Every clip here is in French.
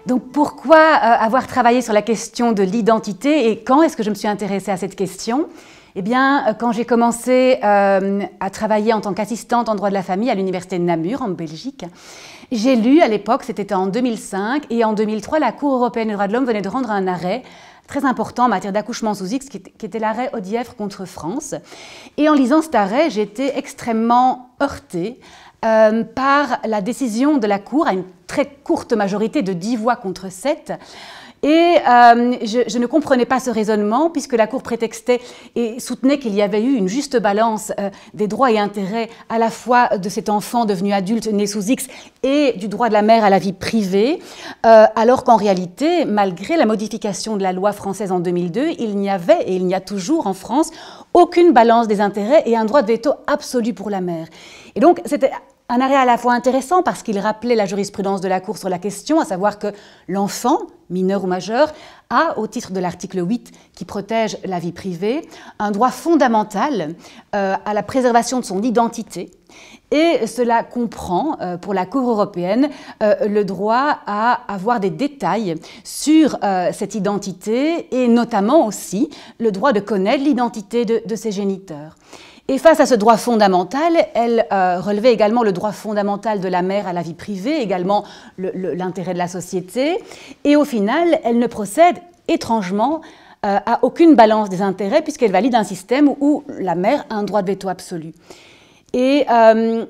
Donc pourquoi avoir travaillé sur la question de l'identité et quand est-ce que je me suis intéressée à cette question? Eh bien, quand j'ai commencé à travailler en tant qu'assistante en droit de la famille à l'université de Namur, en Belgique, j'ai lu à l'époque, c'était en 2005, et en 2003, la Cour européenne des droits de l'homme venait de rendre un arrêt très important en matière d'accouchement sous X, qui était l'arrêt Audièvre contre France. Et en lisant cet arrêt, j'ai été extrêmement heurtée par la décision de la Cour, à une très courte majorité de 10 voix contre 7. Et je ne comprenais pas ce raisonnement, puisque la Cour prétextait et soutenait qu'il y avait eu une juste balance des droits et intérêts à la fois de cet enfant devenu adulte né sous X et du droit de la mère à la vie privée, alors qu'en réalité, malgré la modification de la loi française en 2002, il n'y avait, et il n'y a toujours en France, aucune balance des intérêts et un droit de veto absolu pour la mère. Et donc, c'était un arrêt à la fois intéressant parce qu'il rappelait la jurisprudence de la Cour sur la question, à savoir que l'enfant, mineur ou majeur, a, au titre de l'article 8 qui protège la vie privée, un droit fondamental à la préservation de son identité. Et cela comprend, pour la Cour européenne, le droit à avoir des détails sur cette identité et notamment aussi le droit de connaître l'identité de ses géniteurs. Et face à ce droit fondamental, elle relevait également le droit fondamental de la mère à la vie privée, également l'intérêt de la société. Et au final, elle ne procède étrangement à aucune balance des intérêts puisqu'elle valide un système où la mère a un droit de veto absolu. Et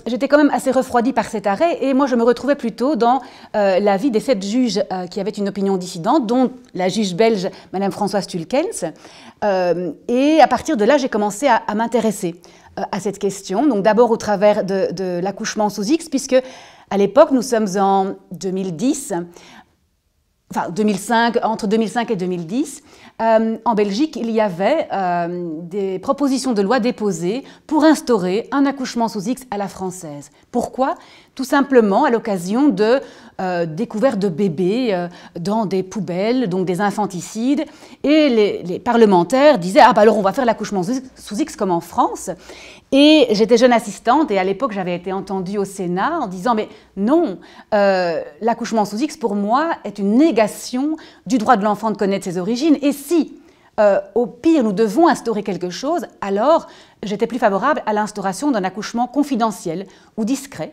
j'étais quand même assez refroidie par cet arrêt et moi je me retrouvais plutôt dans l'avis des 7 juges qui avaient une opinion dissidente, dont la juge belge, Madame Françoise Tulkens. Et à partir de là, j'ai commencé à m'intéresser à cette question. Donc d'abord au travers de l'accouchement sous X, puisque à l'époque, nous sommes en 2010, enfin 2005, entre 2005 et 2010, en Belgique, il y avait des propositions de loi déposées pour instaurer un accouchement sous X à la française. Pourquoi? Tout simplement à l'occasion de découvertes de bébés dans des poubelles, donc des infanticides, et les parlementaires disaient « Ah bah alors on va faire l'accouchement sous X comme en France ». Et j'étais jeune assistante et à l'époque j'avais été entendue au Sénat en disant « Mais non, l'accouchement sous X pour moi est une négation du droit de l'enfant de connaître ses origines et si, au pire, nous devons instaurer quelque chose, alors j'étais plus favorable à l'instauration d'un accouchement confidentiel ou discret,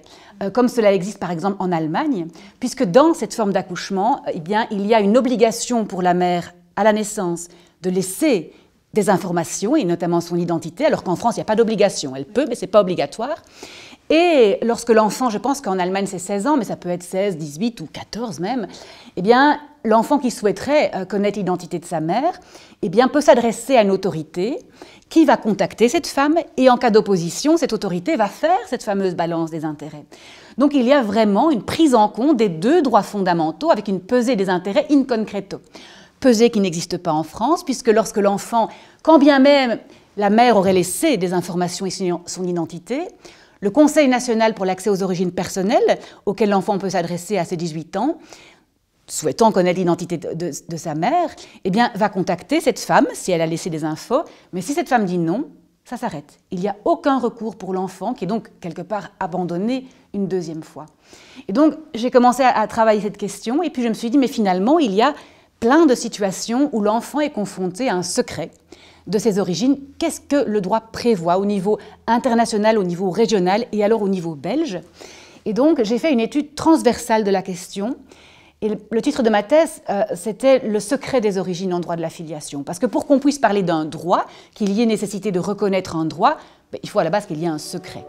comme cela existe par exemple en Allemagne, puisque dans cette forme d'accouchement, eh bien, il y a une obligation pour la mère à la naissance de laisser des informations, et notamment son identité, alors qu'en France, il n'y a pas d'obligation. Elle peut, mais ce n'est pas obligatoire. Et lorsque l'enfant, je pense qu'en Allemagne c'est 16 ans, mais ça peut être 16, 18 ou 14 même, eh bien, l'enfant qui souhaiterait connaître l'identité de sa mère, eh bien, peut s'adresser à une autorité qui va contacter cette femme et en cas d'opposition, cette autorité va faire cette fameuse balance des intérêts. Donc il y a vraiment une prise en compte des 2 droits fondamentaux avec une pesée des intérêts in concreto. Pesée qui n'existe pas en France, puisque lorsque l'enfant, quand bien même la mère aurait laissé des informations et son identité, le Conseil national pour l'accès aux origines personnelles, auquel l'enfant peut s'adresser à ses 18 ans, souhaitant connaître l'identité de sa mère, eh bien, va contacter cette femme si elle a laissé des infos, mais si cette femme dit non, ça s'arrête. Il n'y a aucun recours pour l'enfant qui est donc quelque part abandonné une 2e fois. Et donc, j'ai commencé à travailler cette question et puis je me suis dit, mais finalement, il y a plein de situations où l'enfant est confronté à un secret de ses origines. Qu'est-ce que le droit prévoit au niveau international, au niveau régional et alors au niveau belge? Et donc, j'ai fait une étude transversale de la question. Et le titre de ma thèse, c'était « Le secret des origines en droit de la filiation ». Parce que pour qu'on puisse parler d'un droit, qu'il y ait nécessité de reconnaître un droit, il faut à la base qu'il y ait un secret.